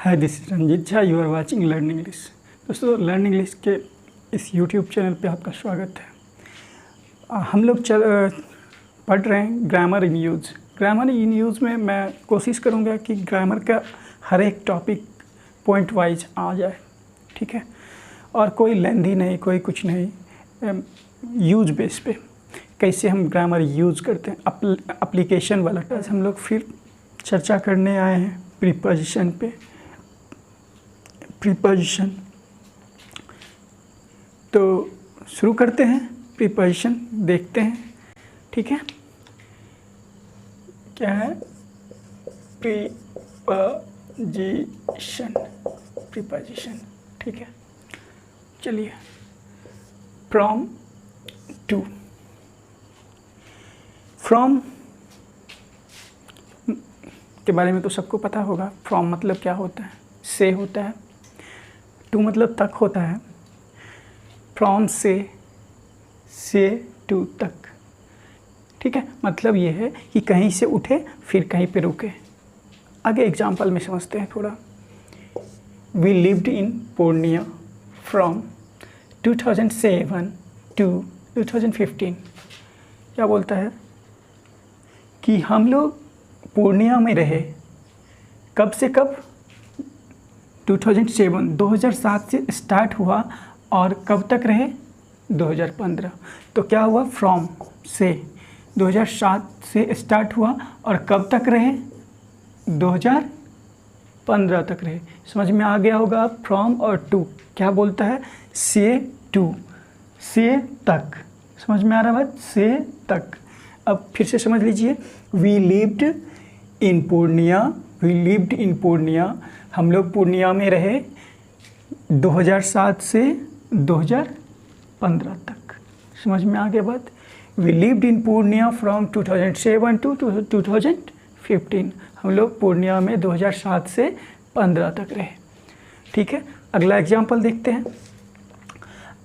Hi, this is Ranjeet Jha. You are watching learn English. दोस्तों, learn English के इस YouTube channel पे आपका स्वागत है। हम लोग पढ़ रहे हैं ग्रामर इन यूज़। ग्रामर इन यूज़ में मैं कोशिश करूँगा कि ग्रामर का हर एक टॉपिक पॉइंट वाइज आ जाए, ठीक है, और कोई लेंदी नहीं, कोई कुछ नहीं, यूज बेस पे कैसे हम ग्रामर यूज़ करते हैं, एप्लीकेशन वाला। आज हम लोग फिर चर्चा करने आए हैं प्रीपोजिशन पे। प्रीपोजिशन तो शुरू करते हैं। प्रीपोजिशन देखते हैं, ठीक है। क्या है प्रीपोजिशन? प्रीपोजिशन, ठीक है। चलिए, फ्रॉम टू। फ्रॉम के बारे में तो सबको पता होगा। फ्रॉम मतलब क्या होता है? से होता है। टू मतलब तक होता है। फ्रॉम से टू तक, ठीक है। मतलब ये है कि कहीं से उठे फिर कहीं पे रुके। आगे एग्जाम्पल में समझते हैं थोड़ा। We lived in Purnia from 2007 to 2015। क्या बोलता है कि हम लोग पूर्णिया में रहे कब से कब? 2007 से स्टार्ट हुआ और कब तक रहे? 2015। तो क्या हुआ? फ्रॉम से 2007 से स्टार्ट हुआ और कब तक रहे? 2015 तक रहे। समझ में आ गया होगा। फ्रॉम और टू क्या बोलता है? से टू, से तक। समझ में आ रहा बात? से तक। अब फिर से समझ लीजिए। We lived in Purnia. We lived in Purnia. हम लोग पूर्णिया में रहे 2007 से 2015 तक। समझ में आ गया बात? We lived in Purnia from 2007 to 2015। हम लोग पूर्णिया में 2007 से 15 तक रहे, ठीक है। अगला एग्जाम्पल देखते हैं।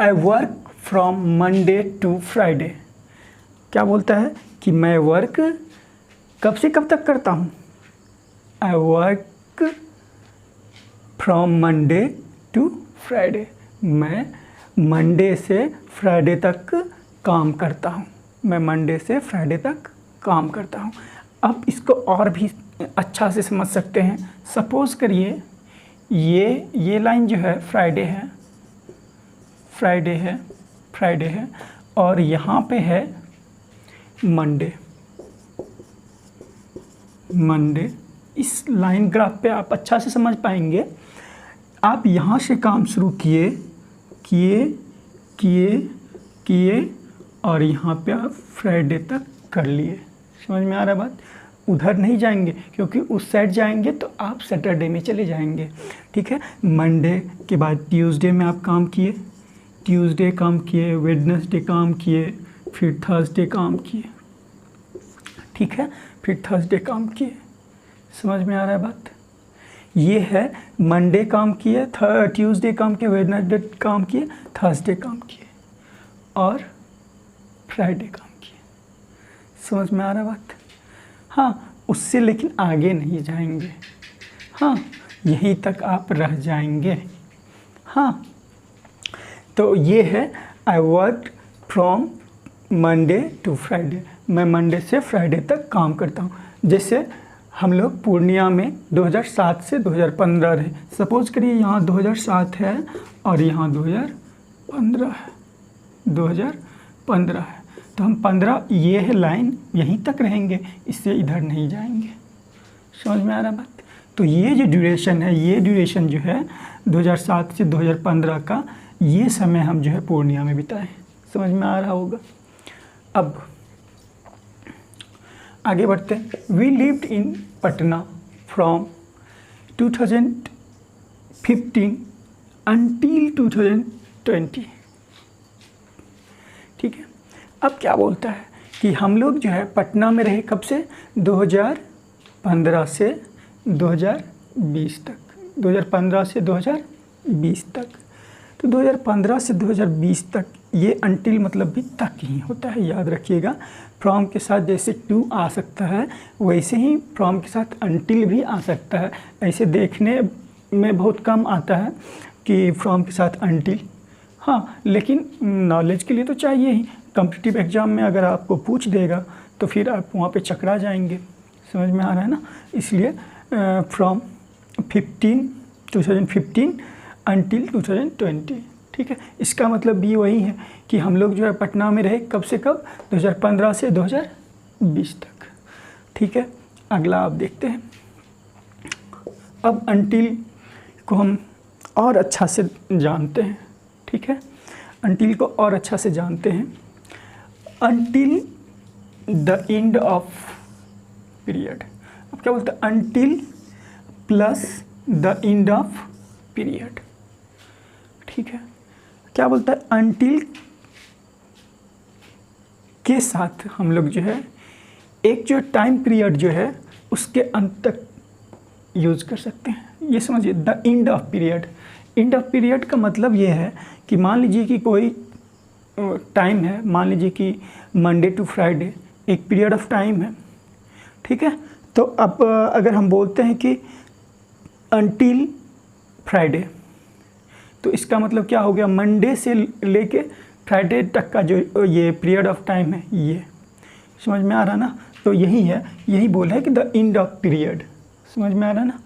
I work from Monday to Friday. क्या बोलता है कि मैं वर्क कब से कब तक करता हूँ? I work from Monday to Friday. मैं मंडे से फ्राइडे तक काम करता हूँ। मैं मंडे से फ्राइडे तक काम करता हूँ। अब इसको और भी अच्छा से समझ सकते हैं। सपोज़ करिए ये लाइन जो है फ्राइडे है, फ्राइडे है, फ्राइडे है, और यहाँ पे है मंडे, मंडे। इस लाइन ग्राफ पे आप अच्छा से समझ पाएंगे। आप यहाँ से काम शुरू किए किए किए किए और यहाँ पे आप फ्राइडे तक कर लिए। समझ में आ रहा है बात? उधर नहीं जाएंगे, क्योंकि उस साइड जाएंगे तो आप सैटरडे में चले जाएंगे, ठीक है। मंडे के बाद ट्यूसडे में आप काम किए, ट्यूसडे काम किए, वेडनेसडे काम किए, फिर थर्सडे काम किए, ठीक है, फिर थर्सडे काम किए। समझ में आ रहा है बात? ये है मंडे काम किए, ट्यूसडे काम किए, वेडनेसडे काम किए, थर्सडे काम किए और फ्राइडे काम किए। समझ में आ रहा है बात? हाँ, उससे लेकिन आगे नहीं जाएंगे। हाँ, यहीं तक आप रह जाएंगे। हाँ, तो ये है I work from Monday to Friday. मैं मंडे से फ्राइडे तक काम करता हूँ। जैसे हम लोग पूर्णिया में 2007 से 2015 रहे। सपोज़ करिए यहाँ 2007 है और यहाँ 2015 है, 2015 है, तो हम 15, ये है लाइन, यहीं तक रहेंगे, इससे इधर नहीं जाएंगे। समझ में आ रहा बात? तो ये जो ड्यूरेशन है, ये ड्यूरेशन जो है 2007 से 2015 का, ये समय हम जो है पूर्णिया में बिताए। समझ में आ रहा होगा। अब आगे बढ़ते हैं। We lived in Patna from 2015 until 2020, ठीक है। अब क्या बोलता है कि हम लोग जो है पटना में रहे कब से? 2015 से 2020 तक। 2015 से 2020 तक। तो 2015 से 2020 तक, ये अंटिल मतलब भी तक ही होता है, याद रखिएगा। फ्रॉम के साथ जैसे टू आ सकता है, वैसे ही फ्रॉम के साथ अंटिल भी आ सकता है। ऐसे देखने में बहुत कम आता है कि फ्रॉम के साथ अनटिल। हाँ, लेकिन नॉलेज के लिए तो चाहिए ही। कॉम्पिटिटिव एग्ज़ाम में अगर आपको पूछ देगा तो फिर आप वहाँ पे चकरा जाएंगे। समझ में आ रहा है ना? इसलिए फ्रॉम 2015 अनटिल 2020। ठीक है, इसका मतलब भी वही है कि हम लोग जो है पटना में रहे कब से कब, 2015 से 2020 तक। ठीक है, अगला आप देखते हैं। अब अनटिल को हम और अच्छा से जानते हैं। ठीक है, अनटिल को और अच्छा से जानते हैं। Until the end of period. अब क्या बोलते हैं? Until plus the end of period. ठीक है, क्या बोलता है? अनटिल के साथ हम लोग जो है एक जो टाइम पीरियड जो है उसके अंत तक यूज़ कर सकते हैं। ये समझिए, the end of period. End of period का मतलब ये है कि मान लीजिए कि कोई टाइम है, मान लीजिए कि मंडे टू फ्राइडे एक पीरियड ऑफ टाइम है। ठीक है, तो अब अगर हम बोलते हैं कि अनटिल फ्राइडे, तो इसका मतलब क्या हो गया? मंडे से लेके फ्राइडे तक का जो ये पीरियड ऑफ टाइम है, ये समझ में आ रहा ना? तो यही है, यही बोल है कि द एंड ऑफ पीरियड। समझ में आ रहा ना?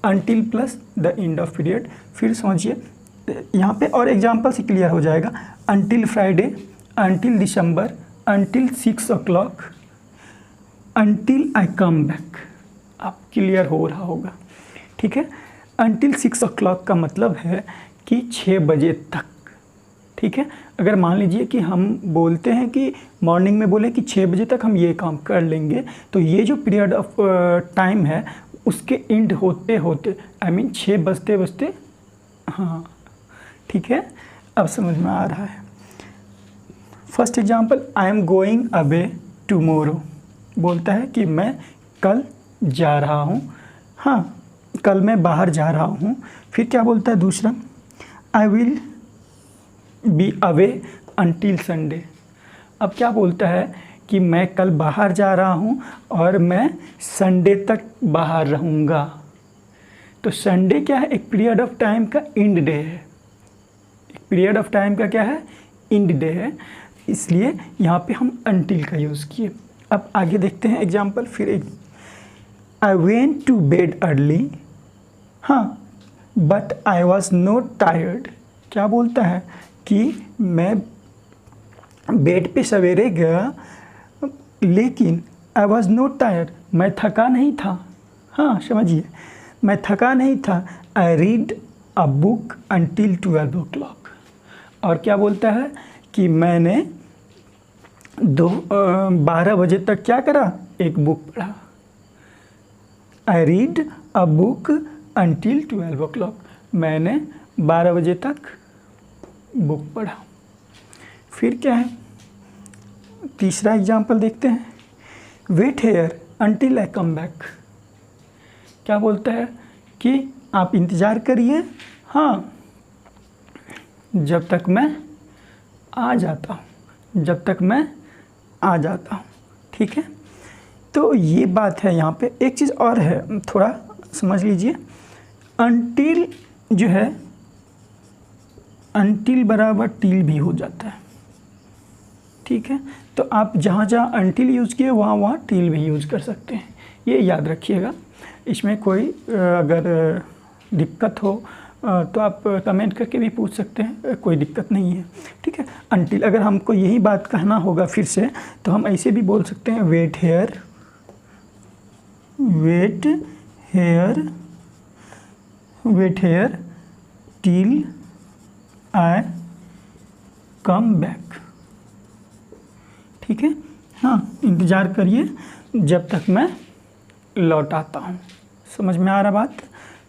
Until plus the end of period. फिर समझिए, यहाँ पे और एग्जांपल से क्लियर हो जाएगा। Until Friday, until December, until 6 o'clock, until I come back. आप क्लियर हो रहा होगा। ठीक है, अनटिल 6 o'clock का मतलब है कि 6 बजे तक। ठीक है, अगर मान लीजिए कि हम बोलते हैं कि मॉर्निंग में बोले कि 6 बजे तक हम ये काम कर लेंगे, तो ये जो पीरियड ऑफ टाइम है उसके एंड होते होते, आई मीन 6 बजते बजते, हाँ ठीक है, अब समझ में आ रहा है। First example, I am going away tomorrow. बोलता है कि मैं कल जा रहा हूँ। हाँ, कल मैं बाहर जा रहा हूँ। फिर क्या बोलता है दूसरा? I will be away until Sunday. अब क्या बोलता है कि मैं कल बाहर जा रहा हूँ और मैं संडे तक बाहर रहूँगा। तो संडे क्या है? एक पीरियड ऑफ टाइम का एंड डे है। एक पीरियड ऑफ टाइम का क्या है? एंड डे है। इसलिए यहाँ पे हम अनटिल का यूज़ किए। अब आगे देखते हैं एग्जाम्पल। फिर एक, I went to bed early. हाँ, but I was not tired. क्या बोलता है कि मैं बेड पे सवेरे गया लेकिन आई वॉज नॉट टायर्ड, मैं थका नहीं था। हाँ समझिए, मैं थका नहीं था। I read a book until 12 o'clock। और क्या बोलता है कि मैंने 12 बजे तक क्या करा? एक बुक पढ़ा। I read a book until 12 o'clock। मैंने 12 बजे तक बुक पढ़ा। फिर क्या है? तीसरा एग्जाम्पल देखते हैं। Wait here until I come back. क्या बोलता है कि आप इंतज़ार करिए, हाँ, जब तक मैं आ जाता हूँ, जब तक मैं आ जाता हूँ। ठीक है, तो ये बात है। यहाँ पे एक चीज़ और है, थोड़ा समझ लीजिए। अनटिल जो है, अनटिल बराबर टिल भी हो जाता है। ठीक है, तो आप जहाँ जहाँ अनटिल यूज़ किए वहाँ वहाँ टिल भी यूज़ कर सकते हैं। ये याद रखिएगा। इसमें कोई अगर दिक्कत हो तो आप कमेंट करके भी पूछ सकते हैं, कोई दिक्कत नहीं है। ठीक है, अनटिल अगर हमको यही बात कहना होगा फिर से, तो हम ऐसे भी बोल सकते हैं, wait here, wait here, wait here till I come back. ठीक है, हाँ, इंतज़ार करिए जब तक मैं लौट आता हूँ। समझ में आ रहा बात?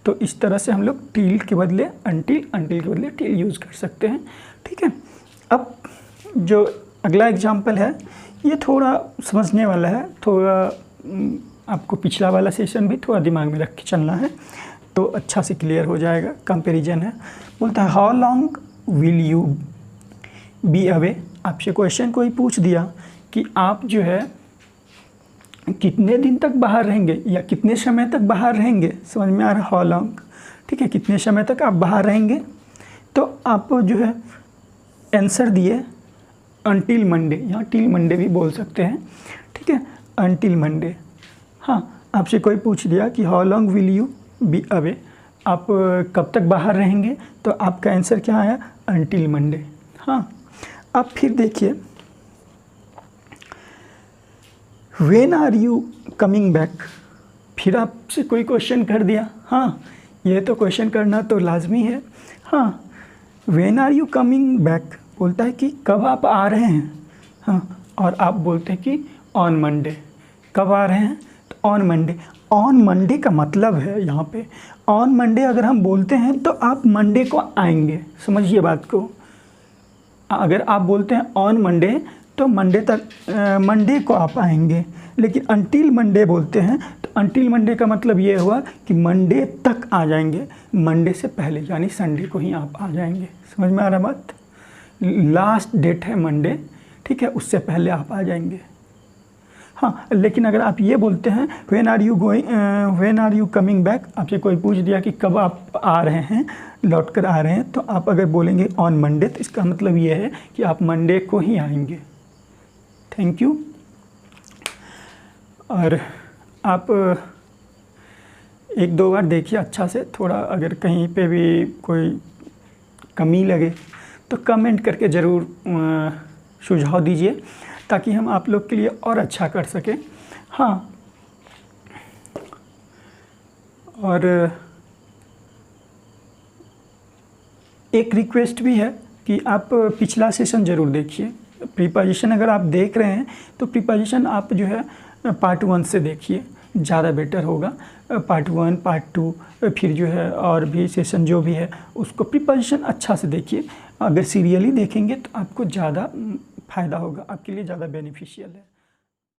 तो इस तरह से हम लोग टिल के बदले अनटिल, अनटिल के बदले टिल यूज़ कर सकते हैं। ठीक है, अब जो अगला एग्जाम्पल है ये थोड़ा समझने वाला है। थोड़ा आपको पिछला वाला सेशन भी थोड़ा दिमाग में रख के चलना है तो अच्छा से क्लियर हो जाएगा। कंपैरिजन है। बोलता है how long will you be away. आपसे क्वेश्चन कोई पूछ दिया कि आप जो है कितने दिन तक बाहर रहेंगे या कितने समय तक बाहर रहेंगे। समझ में आ रहा? How long. ठीक है, कितने समय तक आप बाहर रहेंगे। तो आप जो है आंसर दिए अनटिल मंडे, यहाँ टिल मंडे भी बोल सकते हैं, ठीक है, अनटिल मंडे। हाँ, आपसे कोई पूछ दिया कि how long will you be away, आप कब तक बाहर रहेंगे, तो आपका आंसर क्या आया, अनटिल मंडे। हाँ, अब फिर देखिए when are you coming back, फिर आपसे कोई क्वेश्चन कर दिया। हाँ, ये तो क्वेश्चन करना तो लाजमी है। हाँ, when are you coming back बोलता है कि कब आप आ रहे हैं। हाँ, और आप बोलते हैं कि ऑन मंडे, कब आ रहे हैं, तो ऑन मंडे। ऑन मंडे का मतलब है यहाँ पे, ऑन मंडे अगर हम बोलते हैं तो आप मंडे को आएंगे, समझिए बात को। अगर आप बोलते हैं ऑन मंडे तो मंडे तक, मंडे को आप आएंगे। लेकिन अनटिल मंडे बोलते हैं तो अनटिल मंडे का मतलब ये हुआ कि मंडे तक आ जाएंगे, मंडे से पहले यानी संडे को ही आप आ जाएंगे। समझ में आ रहा बात, लास्ट डेट है मंडे, ठीक है, उससे पहले आप आ जाएंगे। हाँ, लेकिन अगर आप ये बोलते हैं when are you coming back, आपसे कोई पूछ दिया कि कब आप आ रहे हैं, लौट कर आ रहे हैं, तो आप अगर बोलेंगे ऑन मंडे तो इसका मतलब ये है कि आप मंडे को ही आएंगे। Thank you. और आप एक दो बार देखिए अच्छा से, थोड़ा अगर कहीं पे भी कोई कमी लगे तो कमेंट करके ज़रूर सुझाव दीजिए ताकि हम आप लोग के लिए और अच्छा कर सकें। हाँ, और एक रिक्वेस्ट भी है कि आप पिछला सेशन ज़रूर देखिए। प्रीपोजिशन अगर आप देख रहे हैं तो प्रीपोजिशन आप जो है पार्ट 1 से देखिए, ज़्यादा बेटर होगा। पार्ट 1, पार्ट 2, फिर जो है और भी सेशन जो भी है उसको प्रीपोजिशन अच्छा से देखिए। अगर सीरियली देखेंगे तो आपको ज़्यादा फ़ायदा होगा, आपके लिए ज़्यादा बेनिफिशियल है।